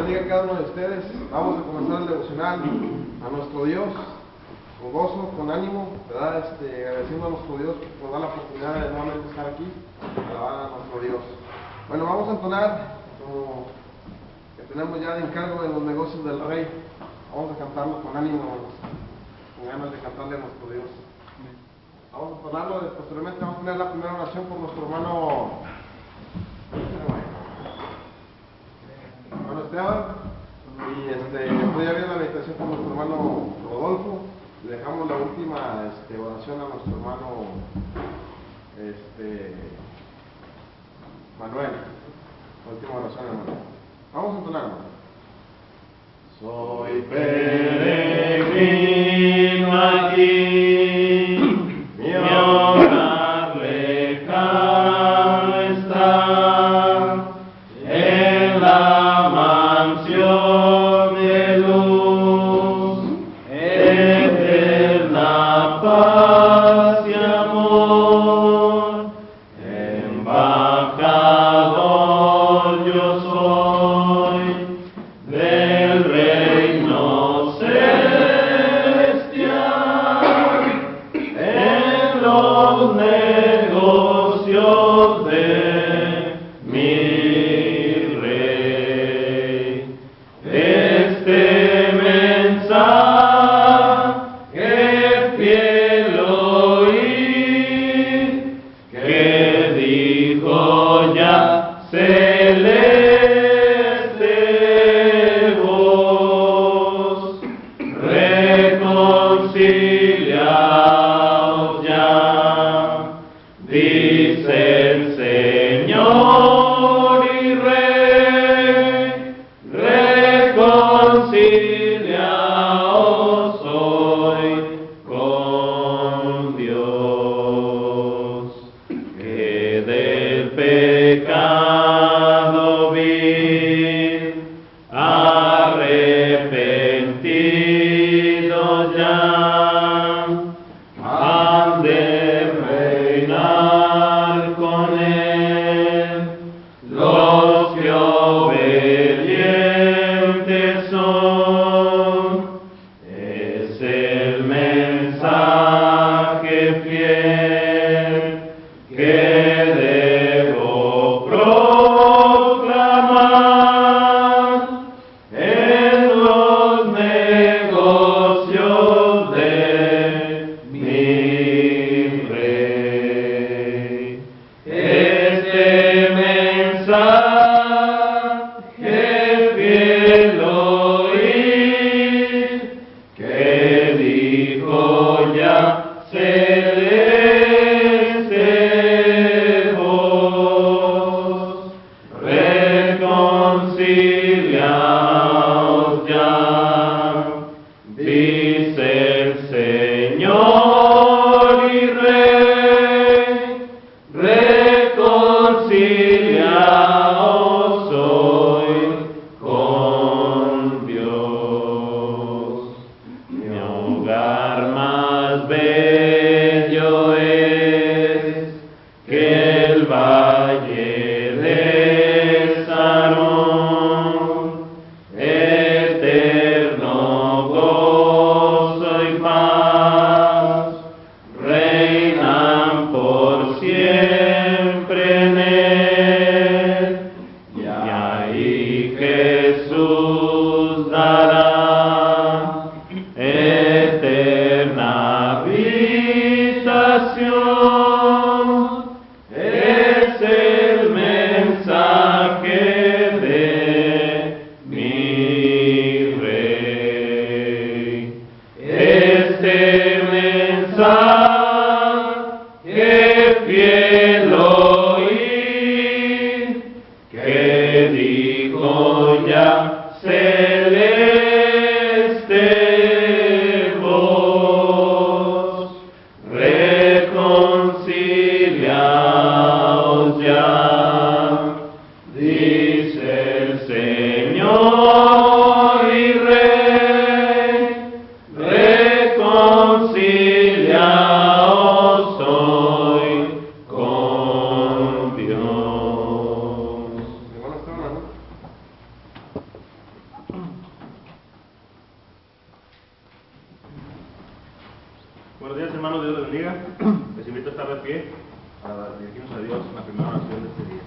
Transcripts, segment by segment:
bendiga a cada uno de ustedes. Vamos a comenzar el devocional a nuestro Dios, con gozo, con ánimo, ¿verdad? Agradeciendo a nuestro Dios por dar la oportunidad de nuevamente estar aquí, alabar a nuestro Dios. Bueno, vamos a entonar, como que tenemos ya de encargo de los negocios del Rey. Vamos a cantarlo con ánimo, con ganas de cantarle a nuestro Dios. Vamos a entonarlo, posteriormente vamos a tener la primera oración por nuestro hermano Esteban, y después ya viene la meditación por nuestro hermano Rodolfo. Le dejamos la última oración a nuestro hermano Manuel. La última oración a Manuel. Vamos a entonar, hermano. Soy peregrino aquí, mi hogar lejano está, en la mansión de luz, eterna paz y amor, embajador yo soy del reino celestial, en los negocios de mi Rey. Este mensaje fiel oí, que dijo ya celeste voz, reconciliaos ya, dice el Señor y Rey, reconciliaos hoy con Dios, que del pecado vil arrepentido ya, han de reinar con él los que obedientes son. Es el mensaje fiel que debo proclamar en los negocios de mi Rey. Este mensaje fiel oí, que dijo ya celeste voz, reconciliaos ya, dice el Señor y Rey, reconciliaos hoy con Dios. Mi hogar más bello es que el valle de Sarón, eterno gozo y paz, reinan por siempre en él, y ahí Jesús dará eterna habitación. Es el mensaje de mi Rey. Este mensaje fiel oí, que dijo ya celeste voz, reconciliaos ya, dice el Señor y Rey, reconciliaos hoy con Dios. Hermano Esteban, Buenos días, hermanos, Dios les bendiga. Les invito a estar de pie para dirigirnos a Dios en la primera oración de este día.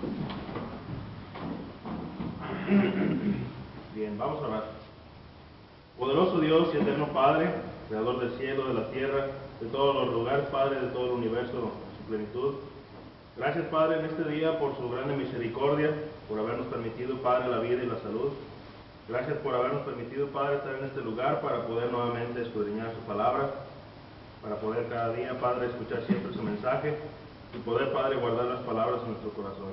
Bien, vamos a orar. Poderoso Dios y eterno Padre, Creador del cielo, de la tierra, de todos los lugares, Padre, de todo el universo, en su plenitud. Gracias, Padre, en este día por su grande misericordia, por habernos permitido, Padre, la vida y la salud. Gracias por habernos permitido, Padre, estar en este lugar para poder nuevamente escudriñar su palabra, para poder cada día, Padre, escuchar siempre su mensaje y poder, Padre, guardar las palabras en nuestro corazón.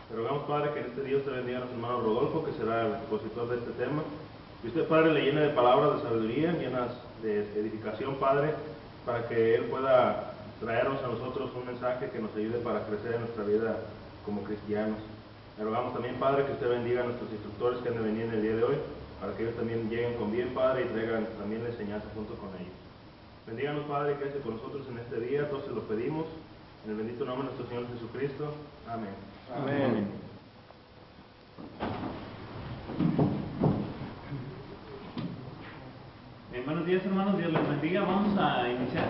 Te rogamos, Padre, que en este día usted bendiga a nuestro hermano Rodolfo, que será el expositor de este tema. Y usted, Padre, le llene de palabras de sabiduría, llenas de edificación, Padre, para que Él pueda traernos a nosotros un mensaje que nos ayude para crecer en nuestra vida como cristianos. Le rogamos también, Padre, que usted bendiga a nuestros instructores que han de venir en el día de hoy, para que ellos también lleguen con bien, Padre, y traigan también la enseñanza junto con ellos. Bendíganos, Padre, que esté con nosotros en este día, todos se lo pedimos, en el bendito nombre de nuestro Señor Jesucristo. Amén. Amén. Bien, buenos días, hermanos, Dios les bendiga. Vamos a iniciar.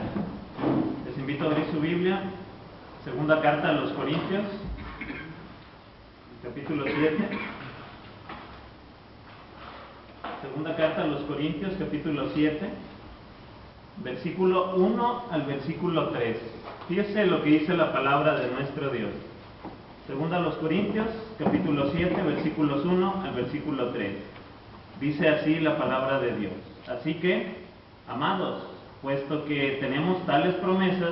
Les invito a abrir su Biblia, segunda carta a los Corintios, capítulo 7. Segunda carta a los Corintios, capítulo 7, versículo 1 al versículo 3. Fíjese lo que dice la palabra de nuestro Dios. Segunda a los Corintios, capítulo 7, versículos 1 al versículo 3. Dice así la palabra de Dios. Así que, amados, puesto que tenemos tales promesas,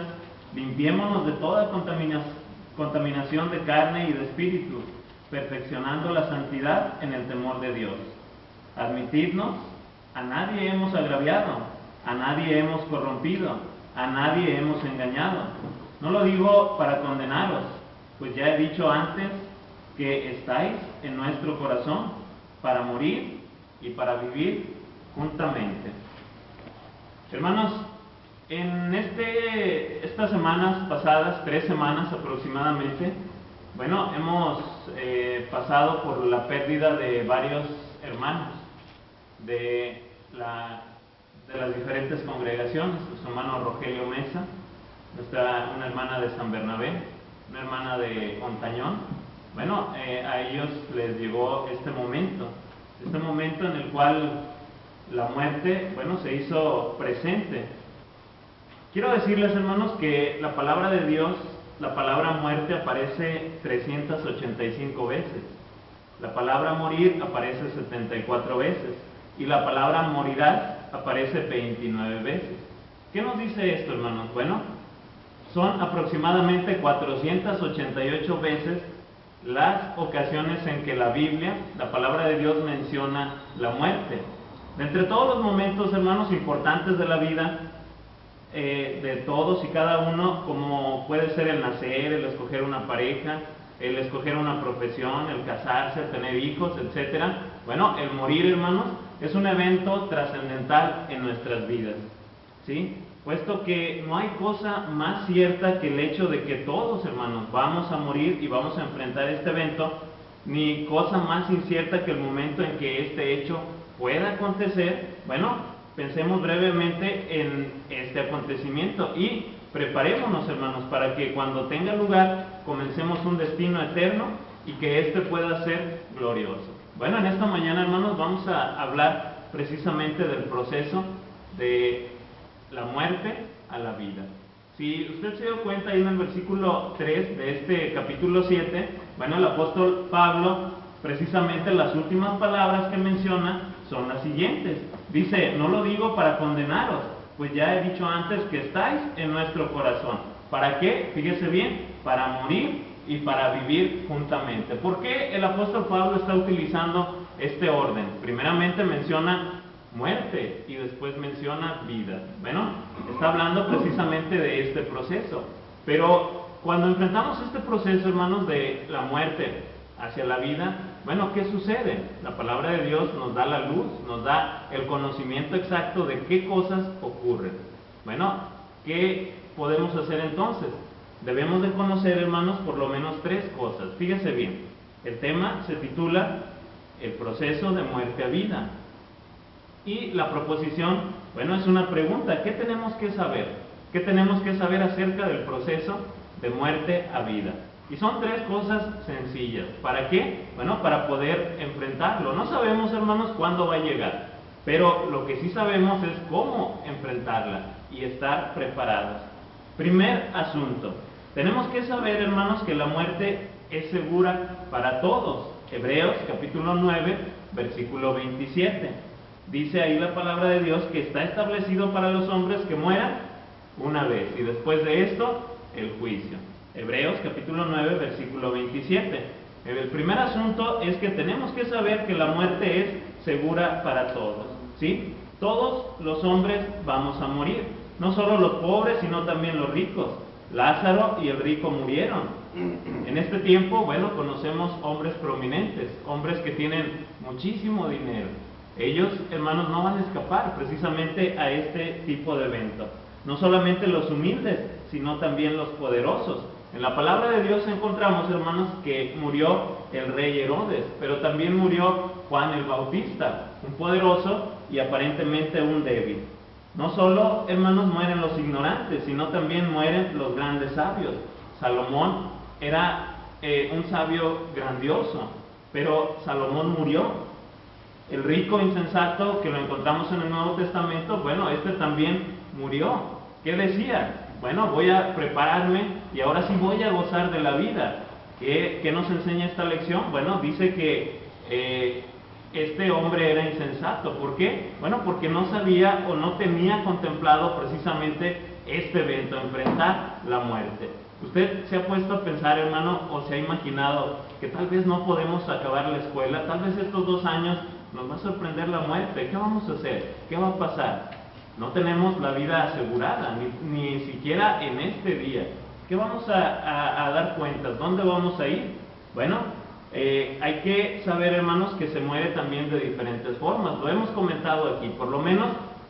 limpiémonos de toda contaminación de carne y de espíritu, perfeccionando la santidad en el temor de Dios. Admitidnos, a nadie hemos agraviado, a nadie hemos corrompido, a nadie hemos engañado. No lo digo para condenaros, pues ya he dicho antes que estáis en nuestro corazón para morir y para vivir juntamente. Hermanos, en estas semanas pasadas, 3 semanas aproximadamente, bueno, hemos pasado por la pérdida de varios hermanos de las diferentes congregaciones. Nuestro hermano Rogelio Mesa, una hermana de San Bernabé, una hermana de Ontañón. Bueno, a ellos les llegó este momento en el cual la muerte, bueno, se hizo presente. Quiero decirles, hermanos, que la palabra de Dios, la palabra muerte aparece 385 veces. La palabra morir aparece 74 veces. Y la palabra morirás aparece 29 veces. ¿Qué nos dice esto, hermanos? Bueno, son aproximadamente 488 veces las ocasiones en que la Biblia, la palabra de Dios, menciona la muerte. De entre todos los momentos, hermanos, importantes de la vida, de todos y cada uno, como puede ser el nacer, el escoger una pareja, el escoger una profesión, el casarse, el tener hijos, etcétera. Bueno, el morir, hermanos, es un evento trascendental en nuestras vidas, ¿sí? Puesto que no hay cosa más cierta que el hecho de que todos, hermanos, vamos a morir y vamos a enfrentar este evento, ni cosa más incierta que el momento en que este hecho pueda acontecer. Bueno, pensemos brevemente en este acontecimiento y preparémonos, hermanos, para que cuando tenga lugar comencemos un destino eterno y que este pueda ser glorioso. Bueno, en esta mañana, hermanos, vamos a hablar precisamente del proceso de la muerte a la vida. Si usted se dio cuenta ahí en el versículo 3 de este capítulo 7, bueno, el apóstol Pablo, precisamente las últimas palabras que menciona son las siguientes. Dice, no lo digo para condenaros, pues ya he dicho antes que estáis en nuestro corazón. ¿Para qué? Fíjese bien, para morir y para vivir juntamente. ¿Por qué el apóstol Pablo está utilizando este orden? Primeramente menciona muerte y después menciona vida. Bueno, está hablando precisamente de este proceso. Pero cuando enfrentamos este proceso, hermanos, de la muerte hacia la vida, bueno, ¿qué sucede? La palabra de Dios nos da la luz, nos da el conocimiento exacto de qué cosas ocurren. Bueno, ¿qué podemos hacer entonces? Debemos de conocer, hermanos, por lo menos 3 cosas. Fíjese bien, el tema se titula El proceso de muerte a vida. Y la proposición, bueno, es una pregunta. ¿Qué tenemos que saber? ¿Qué tenemos que saber acerca del proceso de muerte a vida? Y son 3 cosas sencillas. ¿Para qué? Bueno, para poder enfrentarlo. No sabemos, hermanos, cuándo va a llegar, pero lo que sí sabemos es cómo enfrentarla y estar preparados. Primer asunto. Tenemos que saber, hermanos, que la muerte es segura para todos. Hebreos capítulo 9, versículo 27. Dice ahí la palabra de Dios que está establecido para los hombres que mueran una vez y después de esto el juicio. Hebreos capítulo 9, versículo 27. El primer asunto es que tenemos que saber que la muerte es segura para todos, ¿sí? Todos los hombres vamos a morir, no solo los pobres, sino también los ricos. Lázaro y el rico murieron. En este tiempo, bueno, conocemos hombres prominentes, hombres que tienen muchísimo dinero. Ellos, hermanos, no van a escapar precisamente a este tipo de evento. No solamente los humildes, sino también los poderosos. En la palabra de Dios encontramos, hermanos, que murió el rey Herodes, pero también murió Juan el Bautista, un poderoso y aparentemente un débil. No solo, hermanos, mueren los ignorantes, sino también mueren los grandes sabios. Salomón era un sabio grandioso, pero Salomón murió. El rico insensato que lo encontramos en el Nuevo Testamento, bueno, este también murió. ¿Qué decía? Bueno, voy a prepararme y ahora sí voy a gozar de la vida. ¿Qué nos enseña esta lección? Bueno, dice que este hombre era insensato. ¿Por qué? Bueno, porque no sabía o no tenía contemplado precisamente este evento, enfrentar la muerte. ¿Usted se ha puesto a pensar, hermano, o se ha imaginado que tal vez no podemos acabar la escuela? Tal vez estos 2 años nos va a sorprender la muerte. ¿Qué vamos a hacer? ¿Qué va a pasar? No tenemos la vida asegurada, ni siquiera en este día. ¿Qué vamos a dar cuentas? ¿Dónde vamos a ir? Bueno, hay que saber, hermanos, que se muere también de diferentes formas. Lo hemos comentado aquí, por lo menos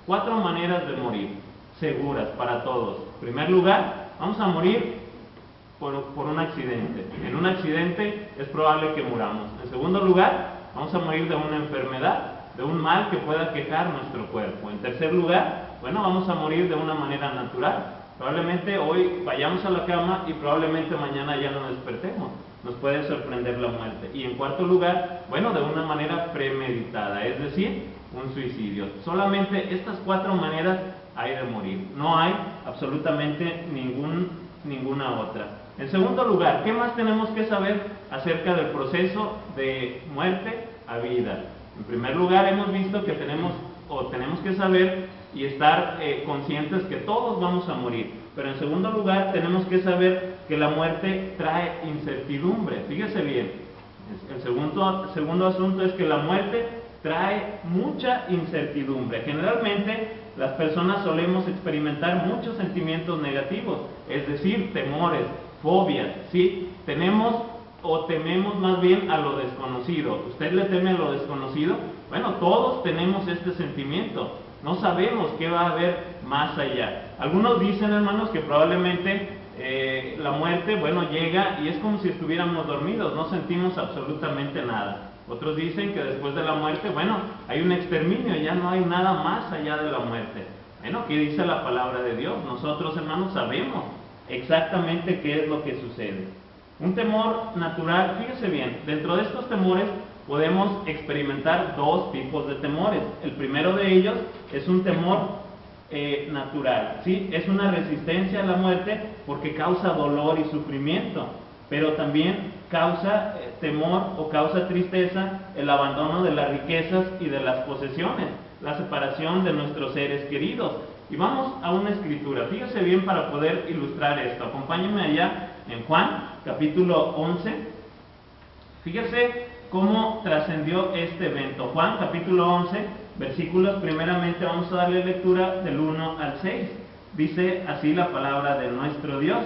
4 maneras de morir, seguras para todos. En primer lugar, vamos a morir por un accidente. En un accidente es probable que muramos. En segundo lugar, vamos a morir de una enfermedad, de un mal que pueda quejar nuestro cuerpo. En tercer lugar, bueno, vamos a morir de una manera natural. Probablemente hoy vayamos a la cama y probablemente mañana ya no despertemos. Nos puede sorprender la muerte. Y en cuarto lugar, bueno, de una manera premeditada, es decir, un suicidio. Solamente estas 4 maneras hay de morir. No hay absolutamente ninguna otra. En segundo lugar, ¿qué más tenemos que saber acerca del proceso de muerte a vida? En primer lugar, hemos visto que tenemos que saber y estar conscientes que todos vamos a morir. Pero en segundo lugar, tenemos que saber que la muerte trae incertidumbre. Fíjese bien, el segundo asunto es que la muerte trae mucha incertidumbre. Generalmente, las personas solemos experimentar muchos sentimientos negativos, es decir, temores, fobias, ¿sí? Tememos más bien a lo desconocido. ¿Usted le teme a lo desconocido? Bueno, todos tenemos este sentimiento. No sabemos qué va a haber más allá. Algunos dicen, hermanos, que probablemente la muerte, bueno, llega y es como si estuviéramos dormidos, no sentimos absolutamente nada. Otros dicen que después de la muerte, bueno, hay un exterminio, ya no hay nada más allá de la muerte. Bueno, ¿qué dice la palabra de Dios? Nosotros, hermanos, sabemos exactamente qué es lo que sucede. Un temor natural, fíjese bien, dentro de estos temores podemos experimentar 2 tipos de temores. El primero de ellos es un temor natural, ¿sí? Es una resistencia a la muerte porque causa dolor y sufrimiento, pero también causa temor o causa tristeza el abandono de las riquezas y de las posesiones, la separación de nuestros seres queridos. Y vamos a una escritura, fíjese bien para poder ilustrar esto. Acompáñenme allá en Juan, capítulo 11. Fíjese cómo trascendió este evento. Juan, capítulo 11, versículos, primeramente vamos a darle lectura del 1 al 6. Dice así la palabra de nuestro Dios.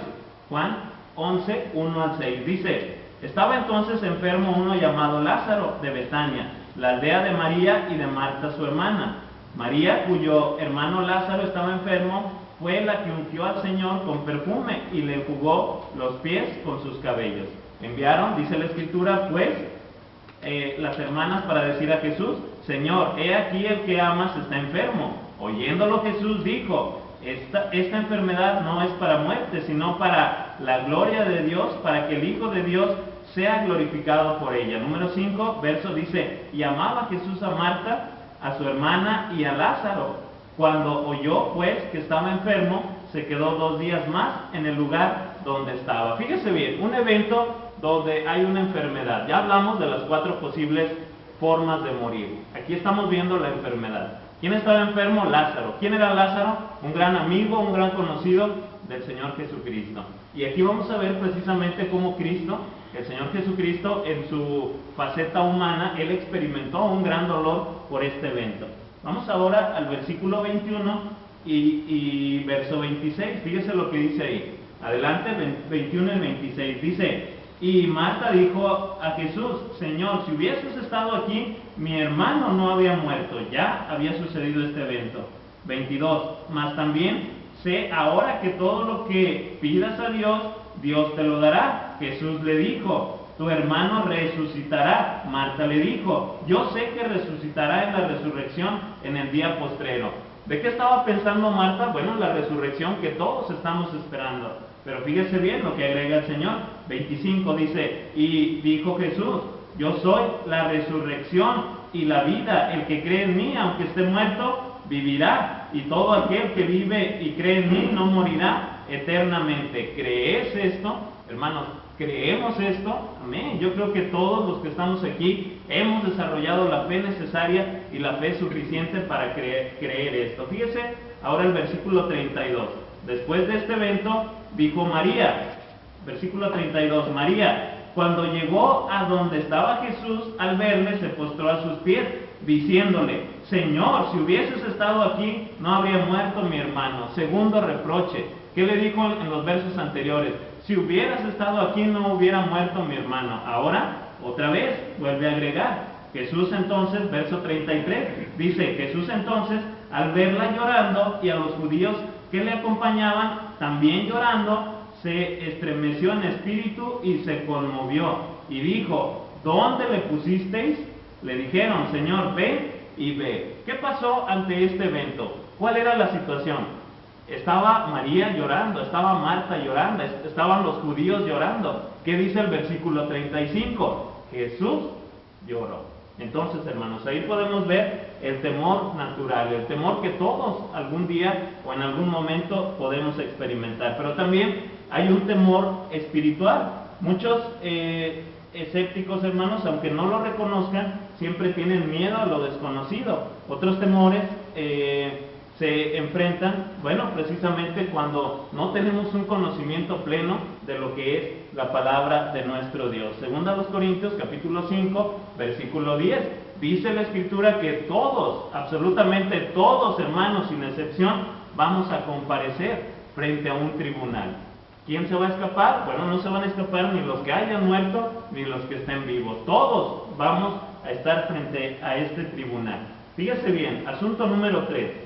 Juan 11, 1 al 6. Dice: estaba entonces enfermo uno llamado Lázaro de Betania, la aldea de María y de Marta su hermana. María, cuyo hermano Lázaro estaba enfermo, fue la que ungió al Señor con perfume y le enjugó los pies con sus cabellos. Enviaron, dice la Escritura, pues, las hermanas para decir a Jesús: Señor, he aquí el que amas está enfermo. Oyéndolo Jesús dijo: esta enfermedad no es para muerte, sino para la gloria de Dios, para que el Hijo de Dios sea glorificado por ella. Número 5, verso dice, y amaba Jesús a Marta, a su hermana y a Lázaro. Cuando oyó pues que estaba enfermo, se quedó 2 días más en el lugar donde estaba. Fíjese bien, un evento donde hay una enfermedad. Ya hablamos de las 4 posibles formas de morir. Aquí estamos viendo la enfermedad. ¿Quién estaba enfermo? Lázaro. ¿Quién era Lázaro? Un gran amigo, un gran conocido del Señor Jesucristo. Y aquí vamos a ver precisamente cómo Cristo, el Señor Jesucristo, en su faceta humana, Él experimentó un gran dolor por este evento. Vamos ahora al versículo 21 y verso 26. Fíjese lo que dice ahí. Adelante, 21 y 26. Dice, y Marta dijo a Jesús, Señor, si hubieses estado aquí, mi hermano no había muerto. Ya había sucedido este evento. 22. Mas también sé ahora que todo lo que pidas a Dios, Dios te lo dará. Jesús le dijo, tu hermano resucitará. Marta le dijo, yo sé que resucitará en la resurrección en el día postrero. ¿De qué estaba pensando Marta? Bueno, la resurrección que todos estamos esperando. Pero fíjese bien lo que agrega el Señor. 25 dice, y dijo Jesús, yo soy la resurrección y la vida. El que cree en mí, aunque esté muerto, vivirá. Y todo aquel que vive y cree en mí no morirá eternamente. ¿Crees esto? Hermanos, ¿creemos esto? Amén. Yo creo que todos los que estamos aquí hemos desarrollado la fe necesaria y la fe suficiente para creer esto. Fíjese ahora el versículo 32. Después de este evento, dijo María, versículo 32, María, cuando llegó a donde estaba Jesús, al verle, se postró a sus pies, diciéndole, Señor, si hubieses estado aquí, no habría muerto mi hermano. Segundo reproche. ¿Qué le dijo en los versos anteriores? Si hubieras estado aquí, no hubiera muerto mi hermano. Ahora, otra vez, vuelve a agregar. Jesús entonces, verso 33, dice, Jesús entonces, al verla llorando y a los judíos que le acompañaban, también llorando, se estremeció en espíritu y se conmovió. Y dijo, ¿dónde le pusisteis? Le dijeron, Señor, ven y ve. ¿Qué pasó ante este evento? ¿Cuál era la situación? Estaba María llorando, estaba Marta llorando, estaban los judíos llorando. ¿Qué dice el versículo 35? Jesús lloró. Entonces, hermanos, ahí podemos ver el temor natural, el temor que todos algún día o en algún momento podemos experimentar. Pero también hay un temor espiritual. Muchos escépticos, hermanos, aunque no lo reconozcan, siempre tienen miedo a lo desconocido. Otros temores se enfrentan, bueno, precisamente cuando no tenemos un conocimiento pleno de lo que es la palabra de nuestro Dios. Segunda a los Corintios, capítulo 5, versículo 10. Dice la Escritura que todos, absolutamente todos, hermanos, sin excepción, vamos a comparecer frente a un tribunal. ¿Quién se va a escapar? Bueno, no se van a escapar ni los que hayan muerto, ni los que estén vivos. Todos vamos a estar frente a este tribunal. Fíjese bien, asunto número 3.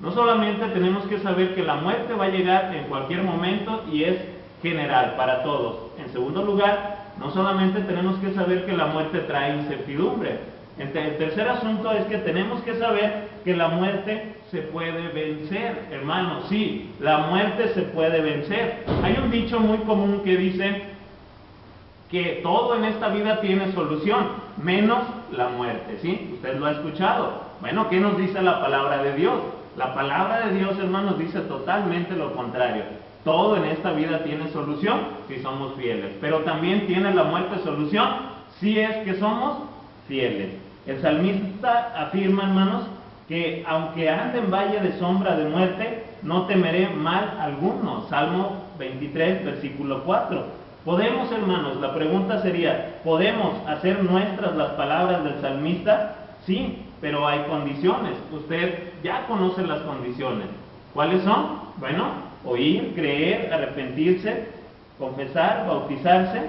No solamente tenemos que saber que la muerte va a llegar en cualquier momento y es general para todos. En segundo lugar, no solamente tenemos que saber que la muerte trae incertidumbre. El tercer asunto es que tenemos que saber que la muerte se puede vencer. Hermanos, sí, la muerte se puede vencer. Hay un dicho muy común que dice que todo en esta vida tiene solución, menos la muerte, ¿sí? Usted lo ha escuchado. Bueno, ¿qué nos dice la palabra de Dios? La palabra de Dios, hermanos, dice totalmente lo contrario. Todo en esta vida tiene solución si somos fieles, pero también tiene la muerte solución si es que somos fieles. El salmista afirma, hermanos, que aunque ande en valle de sombra de muerte, no temeré mal alguno. Salmo 23, versículo 4. ¿Podemos, hermanos? La pregunta sería, ¿podemos hacer nuestras las palabras del salmista? Sí, pero hay condiciones. Usted ya conoce las condiciones. ¿Cuáles son? Bueno, oír, creer, arrepentirse, confesar, bautizarse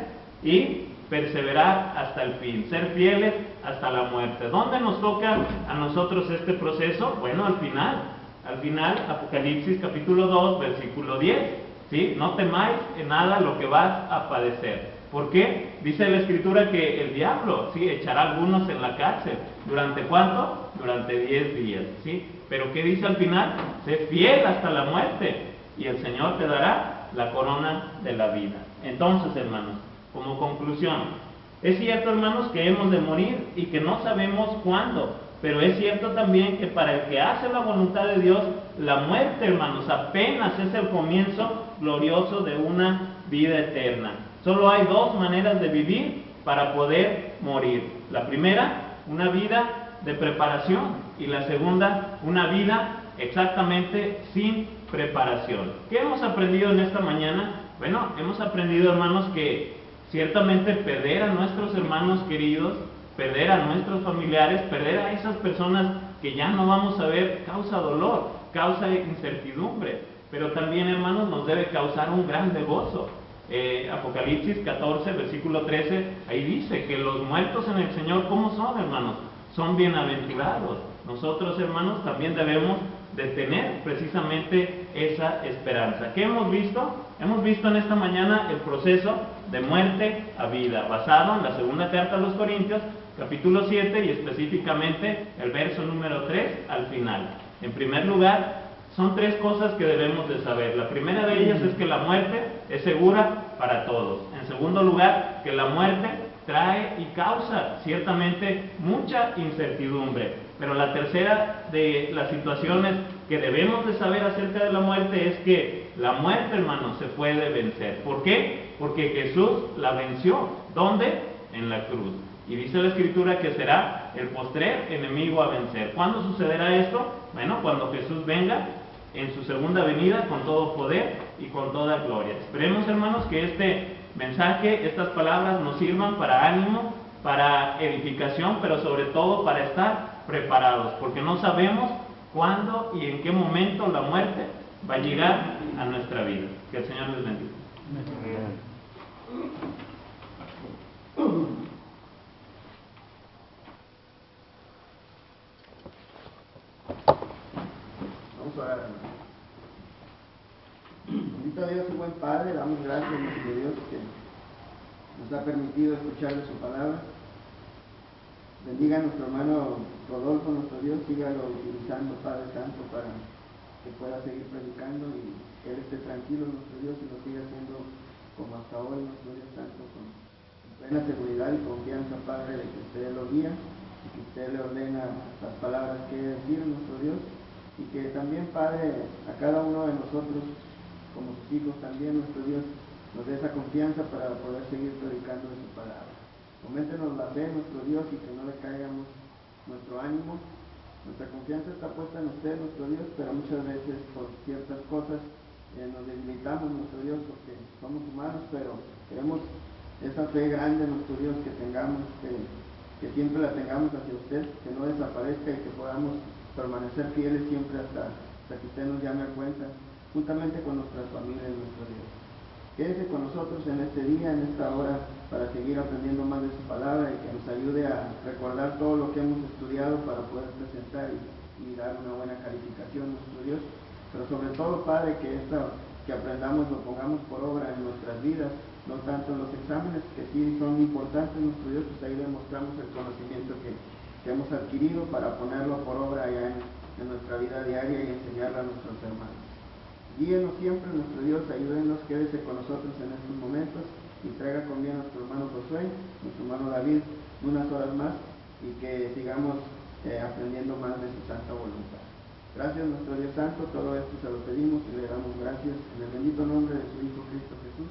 y perseverar hasta el fin, ser fieles hasta la muerte. ¿Dónde nos toca a nosotros este proceso? Bueno, al final, Apocalipsis capítulo 2, versículo 10, ¿sí? No temáis en nada lo que vas a padecer. ¿Por qué? Dice la Escritura que el diablo, ¿sí? Echará a algunos en la cárcel. ¿Durante cuánto? Durante 10 días, ¿sí? Pero ¿qué dice al final? Sé fiel hasta la muerte y el Señor te dará la corona de la vida. Entonces, hermanos, como conclusión, es cierto, hermanos, que hemos de morir y que no sabemos cuándo, pero es cierto también que para el que hace la voluntad de Dios, la muerte, hermanos, apenas es el comienzo glorioso de una vida eterna. Solo hay dos maneras de vivir para poder morir. La primera, una vida de preparación, y la segunda, una vida exactamente sin preparación. ¿Qué hemos aprendido en esta mañana? Bueno, hemos aprendido, hermanos, que ciertamente perder a nuestros hermanos queridos, perder a nuestros familiares, perder a esas personas que ya no vamos a ver, causa dolor, causa incertidumbre, pero también, hermanos, nos debe causar un grande gozo. Apocalipsis 14, versículo 13, ahí dice que los muertos en el Señor, ¿cómo son, hermanos? Son bienaventurados. Nosotros, hermanos, también debemos de tener precisamente esa esperanza. ¿Qué hemos visto? Hemos visto en esta mañana el proceso de muerte a vida, basado en la segunda carta a los Corintios, capítulo 7, y específicamente el verso número 3 al final. En primer lugar, son tres cosas que debemos de saber. La primera de ellas es que la muerte es segura para todos. En segundo lugar, que la muerte trae y causa ciertamente mucha incertidumbre. Pero la tercera de las situaciones que debemos de saber acerca de la muerte es que la muerte, hermanos, se puede vencer. ¿Por qué? Porque Jesús la venció. ¿Dónde? En la cruz. Y dice la Escritura que será el postrer enemigo a vencer. ¿Cuándo sucederá esto? Bueno, cuando Jesús venga en su segunda venida con todo poder y con toda gloria. Esperemos, hermanos, que este mensaje, estas palabras nos sirvan para ánimo, para edificación, pero sobre todo para estar preparados, porque no sabemos cuándo y en qué momento la muerte va a llegar a nuestra vida. Que el Señor les bendiga. Vamos a orar, hermano. Bendito Dios y buen Padre, damos gracias a nuestro Dios que nos ha permitido escuchar de su palabra. Bendiga a nuestro hermano Rodolfo, nuestro Dios, sígalo utilizando, Padre Santo, para que pueda seguir predicando y que él esté tranquilo, nuestro Dios, y lo siga haciendo como hasta hoy, nuestro Dios Santo, con plena seguridad y confianza, Padre, de que usted lo guía y que usted le ordena las palabras que decir, nuestro Dios, y que también, Padre, a cada uno de nosotros, como sus hijos también, nuestro Dios, nos dé esa confianza para poder seguir predicando de su palabra. Auméntenos la fe, nuestro Dios, y que no le caigamos nuestro ánimo. Nuestra confianza está puesta en usted, nuestro Dios, pero muchas veces por ciertas cosas nos debilitamos, nuestro Dios, porque somos humanos, pero queremos esa fe grande, nuestro Dios, que tengamos, que siempre la tengamos hacia usted, que no desaparezca y que podamos permanecer fieles siempre hasta que usted nos llame a cuenta, juntamente con nuestras familias, nuestro Dios. Quédese con nosotros en este día, en esta hora, para seguir aprendiendo más de su palabra y que nos ayude a recordar todo lo que hemos estudiado para poder presentar y dar una buena calificación, nuestro Dios. Pero sobre todo, Padre, que esto que aprendamos lo pongamos por obra en nuestras vidas, no tanto en los exámenes, que sí son importantes, nuestro Dios, pues ahí demostramos el conocimiento que hemos adquirido para ponerlo por obra ya en nuestra vida diaria y enseñarlo a nuestros hermanos. Guíenos siempre, nuestro Dios, ayúdenos, quédese con nosotros en estos momentos y traiga conmigo a nuestro hermano Josué, nuestro hermano David, unas horas más y que sigamos aprendiendo más de su santa voluntad. Gracias, nuestro Dios Santo, todo esto se lo pedimos y le damos gracias en el bendito nombre de su Hijo Cristo Jesús.